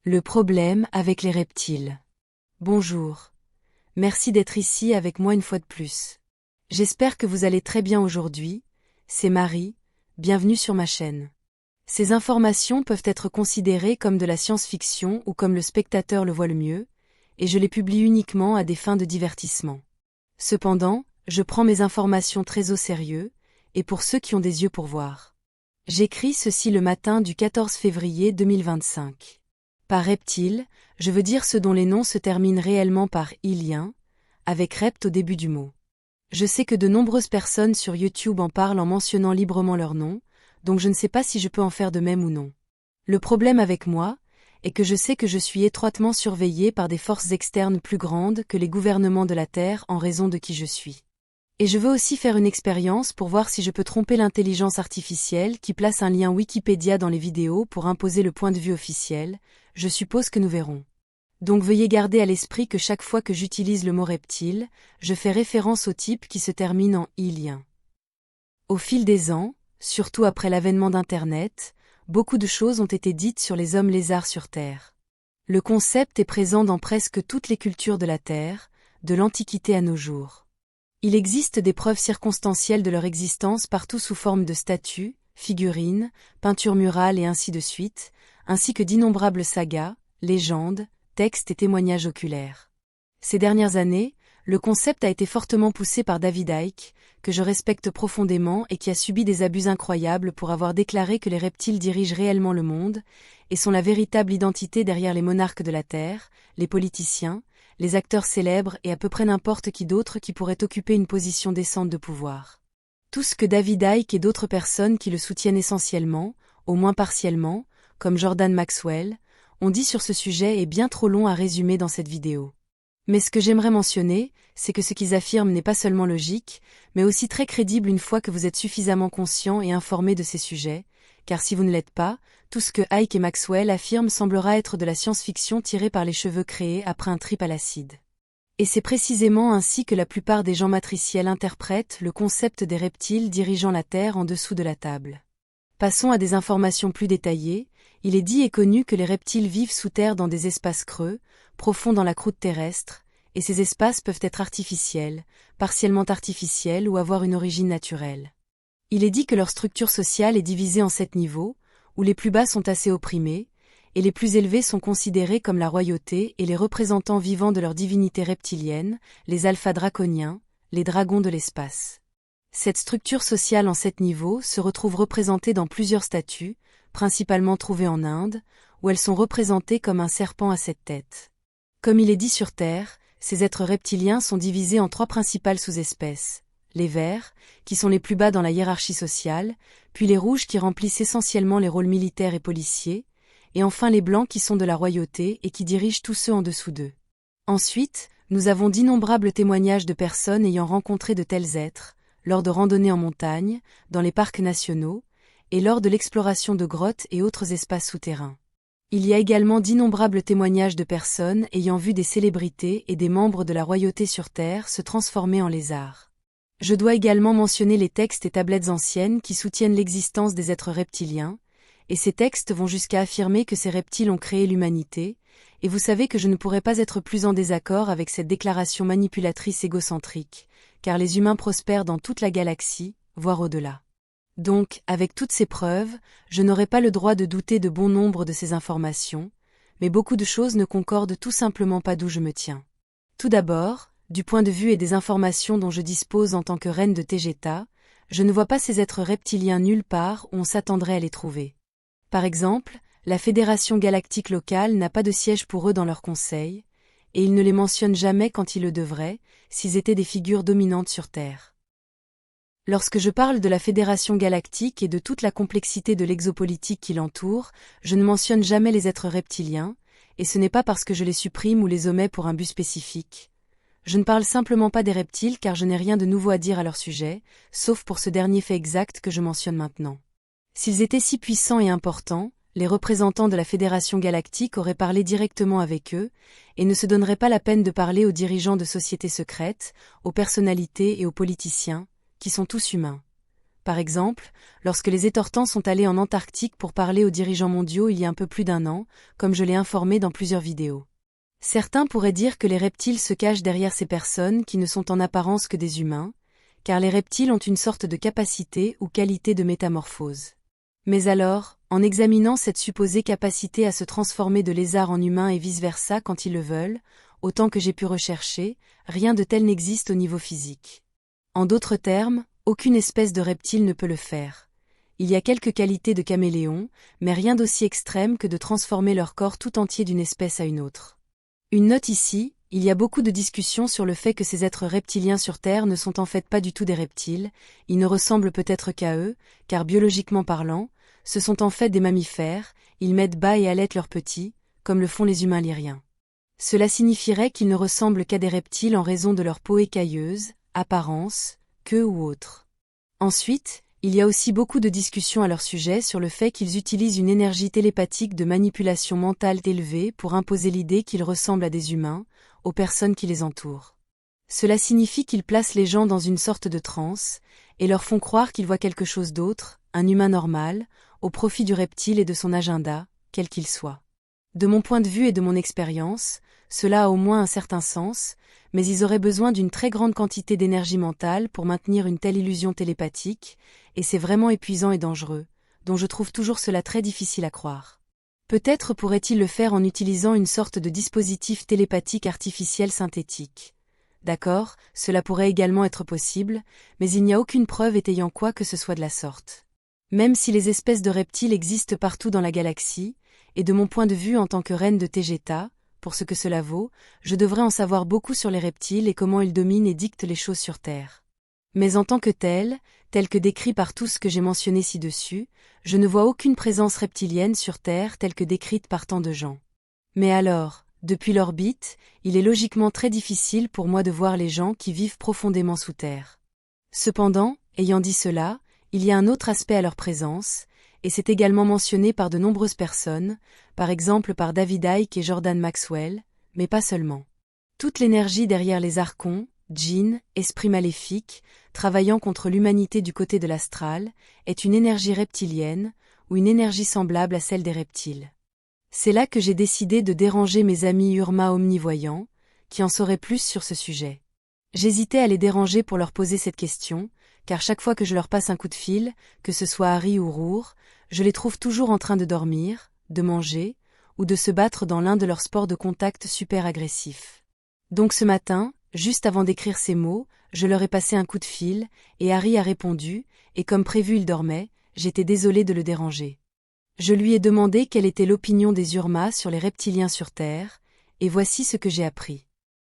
Le problème avec les reptiles. Bonjour. Merci d'être ici avec moi une fois de plus. J'espère que vous allez très bien aujourd'hui. C'est Marie, bienvenue sur ma chaîne. Ces informations peuvent être considérées comme de la science-fiction ou comme le spectateur le voit le mieux, et je les publie uniquement à des fins de divertissement. Cependant, je prends mes informations très au sérieux, et pour ceux qui ont des yeux pour voir. J'écris ceci le matin du 14 février 2025. Par reptile, je veux dire ceux dont les noms se terminent réellement par ilien, avec rept au début du mot. Je sais que de nombreuses personnes sur YouTube en parlent en mentionnant librement leur nom, donc je ne sais pas si je peux en faire de même ou non. Le problème avec moi est que je sais que je suis étroitement surveillée par des forces externes plus grandes que les gouvernements de la Terre en raison de qui je suis. Et je veux aussi faire une expérience pour voir si je peux tromper l'intelligence artificielle qui place un lien Wikipédia dans les vidéos pour imposer le point de vue officiel. Je suppose que nous verrons. Donc veuillez garder à l'esprit que chaque fois que j'utilise le mot reptile, je fais référence au type qui se termine en ilien. Au fil des ans, surtout après l'avènement d'Internet, beaucoup de choses ont été dites sur les hommes lézards sur Terre. Le concept est présent dans presque toutes les cultures de la Terre, de l'Antiquité à nos jours. Il existe des preuves circonstancielles de leur existence partout sous forme de statues, figurines, peintures murales et ainsi de suite, ainsi que d'innombrables sagas, légendes, textes et témoignages oculaires. Ces dernières années, le concept a été fortement poussé par David Icke, que je respecte profondément et qui a subi des abus incroyables pour avoir déclaré que les reptiles dirigent réellement le monde, et sont la véritable identité derrière les monarques de la Terre, les politiciens, les acteurs célèbres et à peu près n'importe qui d'autre qui pourrait occuper une position décente de pouvoir. Tout ce que David Icke et d'autres personnes qui le soutiennent essentiellement, au moins partiellement, comme Jordan Maxwell, ont dit sur ce sujet est bien trop long à résumer dans cette vidéo. Mais ce que j'aimerais mentionner, c'est que ce qu'ils affirment n'est pas seulement logique, mais aussi très crédible une fois que vous êtes suffisamment conscient et informé de ces sujets, car si vous ne l'êtes pas, tout ce que Icke et Maxwell affirment semblera être de la science-fiction tirée par les cheveux créés après un trip à l'acide. Et c'est précisément ainsi que la plupart des gens matriciels interprètent le concept des reptiles dirigeant la Terre en dessous de la table. Passons à des informations plus détaillées. Il est dit et connu que les reptiles vivent sous terre dans des espaces creux, profonds dans la croûte terrestre, et ces espaces peuvent être artificiels, partiellement artificiels ou avoir une origine naturelle. Il est dit que leur structure sociale est divisée en 7 niveaux, où les plus bas sont assez opprimés, et les plus élevés sont considérés comme la royauté et les représentants vivants de leur divinité reptilienne, les alphas draconiens, les dragons de l'espace. Cette structure sociale en 7 niveaux se retrouve représentée dans plusieurs statues, principalement trouvées en Inde, où elles sont représentées comme un serpent à 7 têtes. Comme il est dit sur Terre, ces êtres reptiliens sont divisés en 3 principales sous-espèces. Les verts, qui sont les plus bas dans la hiérarchie sociale, puis les rouges qui remplissent essentiellement les rôles militaires et policiers, et enfin les blancs qui sont de la royauté et qui dirigent tous ceux en dessous d'eux. Ensuite, nous avons d'innombrables témoignages de personnes ayant rencontré de tels êtres, lors de randonnées en montagne, dans les parcs nationaux, et lors de l'exploration de grottes et autres espaces souterrains. Il y a également d'innombrables témoignages de personnes ayant vu des célébrités et des membres de la royauté sur Terre se transformer en lézards. Je dois également mentionner les textes et tablettes anciennes qui soutiennent l'existence des êtres reptiliens, et ces textes vont jusqu'à affirmer que ces reptiles ont créé l'humanité, et vous savez que je ne pourrais pas être plus en désaccord avec cette déclaration manipulatrice égocentrique, car les humains prospèrent dans toute la galaxie, voire au-delà. Donc, avec toutes ces preuves, je n'aurai pas le droit de douter de bon nombre de ces informations, mais beaucoup de choses ne concordent tout simplement pas d'où je me tiens. Tout d'abord, du point de vue et des informations dont je dispose en tant que reine de Tegeta, je ne vois pas ces êtres reptiliens nulle part où on s'attendrait à les trouver. Par exemple, la Fédération galactique locale n'a pas de siège pour eux dans leur conseil, et ils ne les mentionnent jamais quand ils le devraient, s'ils étaient des figures dominantes sur Terre. Lorsque je parle de la Fédération galactique et de toute la complexité de l'exopolitique qui l'entoure, je ne mentionne jamais les êtres reptiliens, et ce n'est pas parce que je les supprime ou les omets pour un but spécifique. Je ne parle simplement pas des reptiles car je n'ai rien de nouveau à dire à leur sujet, sauf pour ce dernier fait exact que je mentionne maintenant. S'ils étaient si puissants et importants, les représentants de la Fédération galactique auraient parlé directement avec eux, et ne se donneraient pas la peine de parler aux dirigeants de sociétés secrètes, aux personnalités et aux politiciens, qui sont tous humains. par exemple, lorsque les étortans sont allés en Antarctique pour parler aux dirigeants mondiaux il y a un peu plus d'un an, comme je l'ai informé dans plusieurs vidéos. Certains pourraient dire que les reptiles se cachent derrière ces personnes qui ne sont en apparence que des humains, car les reptiles ont une sorte de capacité ou qualité de métamorphose. Mais alors, en examinant cette supposée capacité à se transformer de lézard en humain et vice-versa quand ils le veulent, autant que j'ai pu rechercher, rien de tel n'existe au niveau physique. En d'autres termes, aucune espèce de reptile ne peut le faire. Il y a quelques qualités de caméléon, mais rien d'aussi extrême que de transformer leur corps tout entier d'une espèce à une autre. Une note ici, il y a beaucoup de discussions sur le fait que ces êtres reptiliens sur Terre ne sont en fait pas du tout des reptiles, ils ne ressemblent peut-être qu'à eux, car biologiquement parlant, ce sont en fait des mammifères, ils mettent bas et allaitent leurs petits, comme le font les humains lyriens. Cela signifierait qu'ils ne ressemblent qu'à des reptiles en raison de leur peau écailleuse, apparence, queue ou autre. Ensuite, il y a aussi beaucoup de discussions à leur sujet sur le fait qu'ils utilisent une énergie télépathique de manipulation mentale élevée pour imposer l'idée qu'ils ressemblent à des humains, aux personnes qui les entourent. Cela signifie qu'ils placent les gens dans une sorte de transe, et leur font croire qu'ils voient quelque chose d'autre, un humain normal, au profit du reptile et de son agenda, quel qu'il soit. De mon point de vue et de mon expérience, cela a au moins un certain sens, mais ils auraient besoin d'une très grande quantité d'énergie mentale pour maintenir une telle illusion télépathique, et c'est vraiment épuisant et dangereux, dont je trouve toujours cela très difficile à croire. Peut-être pourrait-il le faire en utilisant une sorte de dispositif télépathique artificiel synthétique. D'accord, cela pourrait également être possible, mais il n'y a aucune preuve étayant quoi que ce soit de la sorte. Même si les espèces de reptiles existent partout dans la galaxie, et de mon point de vue en tant que reine de Tegeta, pour ce que cela vaut, je devrais en savoir beaucoup sur les reptiles et comment ils dominent et dictent les choses sur Terre. Mais en tant que tel que décrit par tout ce que j'ai mentionné ci-dessus, je ne vois aucune présence reptilienne sur Terre telle que décrite par tant de gens. Mais alors, depuis l'orbite, il est logiquement très difficile pour moi de voir les gens qui vivent profondément sous Terre. Cependant, ayant dit cela, il y a un autre aspect à leur présence, et c'est également mentionné par de nombreuses personnes, par exemple par David Icke et Jordan Maxwell, mais pas seulement. Toute l'énergie derrière les archons, djinns, esprits maléfiques, travaillant contre l'humanité du côté de l'astral, est une énergie reptilienne, ou une énergie semblable à celle des reptiles. C'est là que j'ai décidé de déranger mes amis Urma omnivoyants, qui en sauraient plus sur ce sujet. J'hésitais à les déranger pour leur poser cette question, car chaque fois que je leur passe un coup de fil, que ce soit Harry ou Rour, je les trouve toujours en train de dormir, de manger, ou de se battre dans l'un de leurs sports de contact super agressifs. Donc ce matin, juste avant d'écrire ces mots, je leur ai passé un coup de fil, et Harry a répondu, et comme prévu il dormait, j'étais désolée de le déranger. Je lui ai demandé quelle était l'opinion des Urma sur les reptiliens sur Terre, et voici ce que j'ai appris.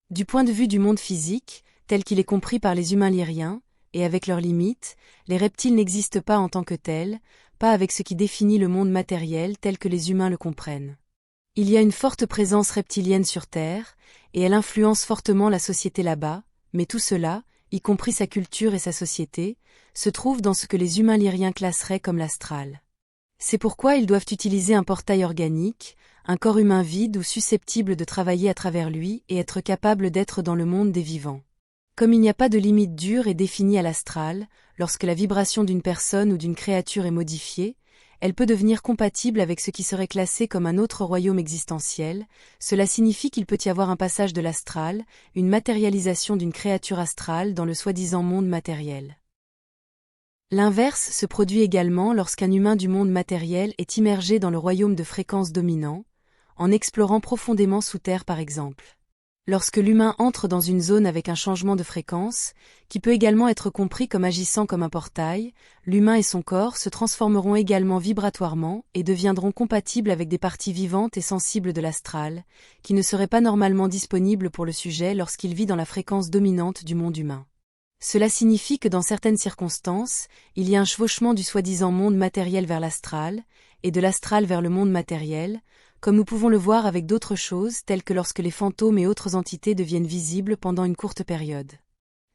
Du point de vue du monde physique, tel qu'il est compris par les humains lyriens, et avec leurs limites, les reptiles n'existent pas en tant que tels, pas avec ce qui définit le monde matériel tel que les humains le comprennent. Il y a une forte présence reptilienne sur Terre, et elle influence fortement la société là-bas, mais tout cela, y compris sa culture et sa société, se trouve dans ce que les humains lyriens classeraient comme l'astral. C'est pourquoi ils doivent utiliser un portail organique, un corps humain vide ou susceptible de travailler à travers lui et être capable d'être dans le monde des vivants. Comme il n'y a pas de limite dure et définie à l'astral, lorsque la vibration d'une personne ou d'une créature est modifiée, elle peut devenir compatible avec ce qui serait classé comme un autre royaume existentiel, cela signifie qu'il peut y avoir un passage de l'astral, une matérialisation d'une créature astrale dans le soi-disant monde matériel. L'inverse se produit également lorsqu'un humain du monde matériel est immergé dans le royaume de fréquence dominant, en explorant profondément sous terre par exemple. Lorsque l'humain entre dans une zone avec un changement de fréquence, qui peut également être compris comme agissant comme un portail, l'humain et son corps se transformeront également vibratoirement et deviendront compatibles avec des parties vivantes et sensibles de l'astral, qui ne seraient pas normalement disponibles pour le sujet lorsqu'il vit dans la fréquence dominante du monde humain. Cela signifie que dans certaines circonstances, il y a un chevauchement du soi-disant monde matériel vers l'astral, et de l'astral vers le monde matériel, comme nous pouvons le voir avec d'autres choses telles que lorsque les fantômes et autres entités deviennent visibles pendant une courte période.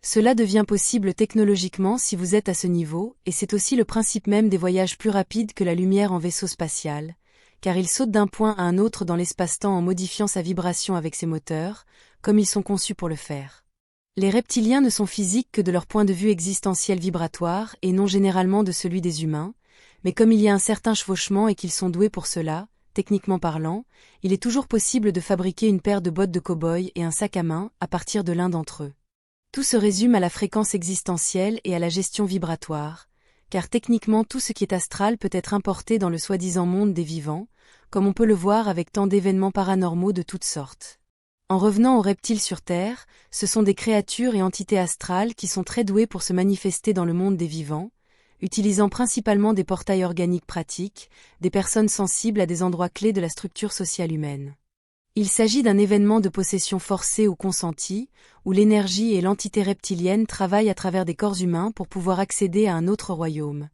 Cela devient possible technologiquement si vous êtes à ce niveau, et c'est aussi le principe même des voyages plus rapides que la lumière en vaisseau spatial, car il saute d'un point à un autre dans l'espace-temps en modifiant sa vibration avec ses moteurs, comme ils sont conçus pour le faire. Les reptiliens ne sont physiques que de leur point de vue existentiel vibratoire et non généralement de celui des humains, mais comme il y a un certain chevauchement et qu'ils sont doués pour cela, techniquement parlant, il est toujours possible de fabriquer une paire de bottes de cow-boy et un sac à main à partir de l'un d'entre eux. Tout se résume à la fréquence existentielle et à la gestion vibratoire, car techniquement tout ce qui est astral peut être importé dans le soi-disant monde des vivants, comme on peut le voir avec tant d'événements paranormaux de toutes sortes. En revenant aux reptiles sur Terre, ce sont des créatures et entités astrales qui sont très douées pour se manifester dans le monde des vivants, utilisant principalement des portails organiques pratiques, des personnes sensibles à des endroits clés de la structure sociale humaine. Il s'agit d'un événement de possession forcée ou consentie, où l'énergie et l'entité reptilienne travaillent à travers des corps humains pour pouvoir accéder à un autre royaume.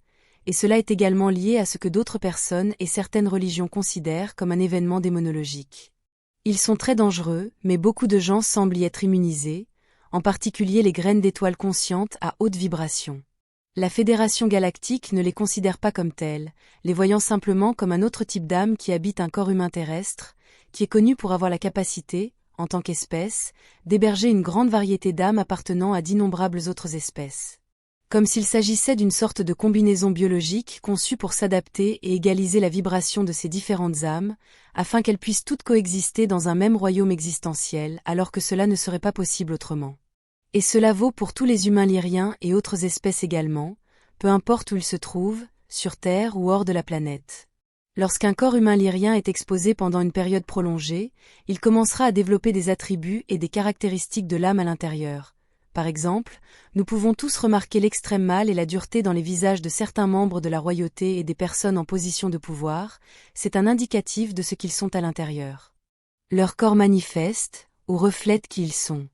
Et cela est également lié à ce que d'autres personnes et certaines religions considèrent comme un événement démonologique. Ils sont très dangereux, mais beaucoup de gens semblent y être immunisés, en particulier les graines d'étoiles conscientes à haute vibration. La Fédération galactique ne les considère pas comme telles, les voyant simplement comme un autre type d'âme qui habite un corps humain terrestre, qui est connu pour avoir la capacité, en tant qu'espèce, d'héberger une grande variété d'âmes appartenant à d'innombrables autres espèces. Comme s'il s'agissait d'une sorte de combinaison biologique conçue pour s'adapter et égaliser la vibration de ces différentes âmes, afin qu'elles puissent toutes coexister dans un même royaume existentiel, alors que cela ne serait pas possible autrement. Et cela vaut pour tous les humains lyriens et autres espèces également, peu importe où ils se trouvent, sur Terre ou hors de la planète. Lorsqu'un corps humain lyrien est exposé pendant une période prolongée, il commencera à développer des attributs et des caractéristiques de l'âme à l'intérieur. Par exemple, nous pouvons tous remarquer l'extrême mal et la dureté dans les visages de certains membres de la royauté et des personnes en position de pouvoir, c'est un indicatif de ce qu'ils sont à l'intérieur. Leur corps manifeste, ou reflète qui ils sont.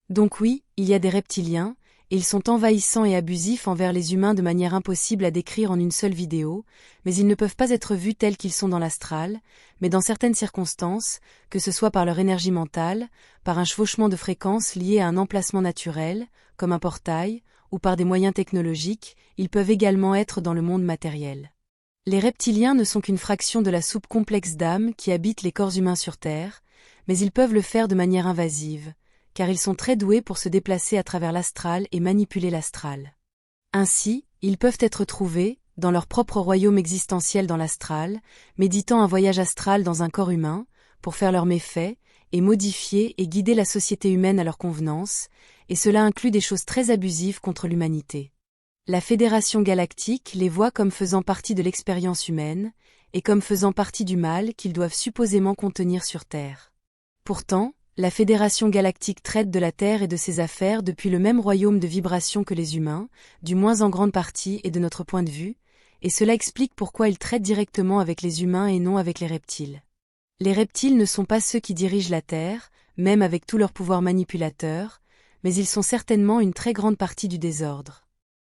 Donc oui, il y a des reptiliens, et ils sont envahissants et abusifs envers les humains de manière impossible à décrire en une seule vidéo, mais ils ne peuvent pas être vus tels qu'ils sont dans l'astral, mais dans certaines circonstances, que ce soit par leur énergie mentale, par un chevauchement de fréquences lié à un emplacement naturel, comme un portail, ou par des moyens technologiques, ils peuvent également être dans le monde matériel. Les reptiliens ne sont qu'une fraction de la soupe complexe d'âmes qui habitent les corps humains sur Terre, mais ils peuvent le faire de manière invasive, car ils sont très doués pour se déplacer à travers l'astral et manipuler l'astral. Ainsi, ils peuvent être trouvés, dans leur propre royaume existentiel dans l'astral, méditant un voyage astral dans un corps humain, pour faire leurs méfaits, et modifier et guider la société humaine à leur convenance, et cela inclut des choses très abusives contre l'humanité. La Fédération galactique les voit comme faisant partie de l'expérience humaine, et comme faisant partie du mal qu'ils doivent supposément contenir sur Terre. Pourtant, la Fédération galactique traite de la Terre et de ses affaires depuis le même royaume de vibration que les humains, du moins en grande partie et de notre point de vue, et cela explique pourquoi ils traitent directement avec les humains et non avec les reptiles. Les reptiles ne sont pas ceux qui dirigent la Terre, même avec tout leur pouvoir manipulateur, mais ils sont certainement une très grande partie du désordre.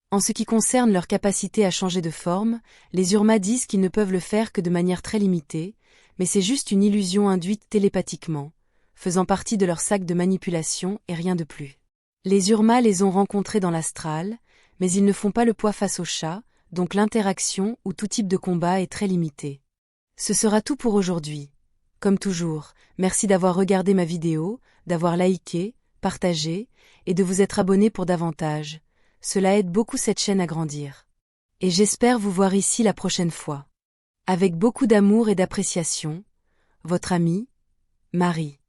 En ce qui concerne leur capacité à changer de forme, les Urma disent qu'ils ne peuvent le faire que de manière très limitée, mais c'est juste une illusion induite télépathiquement, faisant partie de leur sac de manipulation et rien de plus. Les Urma les ont rencontrés dans l'astral, mais ils ne font pas le poids face aux chats, donc l'interaction ou tout type de combat est très limitée. Ce sera tout pour aujourd'hui. Comme toujours, merci d'avoir regardé ma vidéo, d'avoir liké, partagé, et de vous être abonné pour davantage. Cela aide beaucoup cette chaîne à grandir. Et j'espère vous voir ici la prochaine fois. Avec beaucoup d'amour et d'appréciation, votre amie, Marie.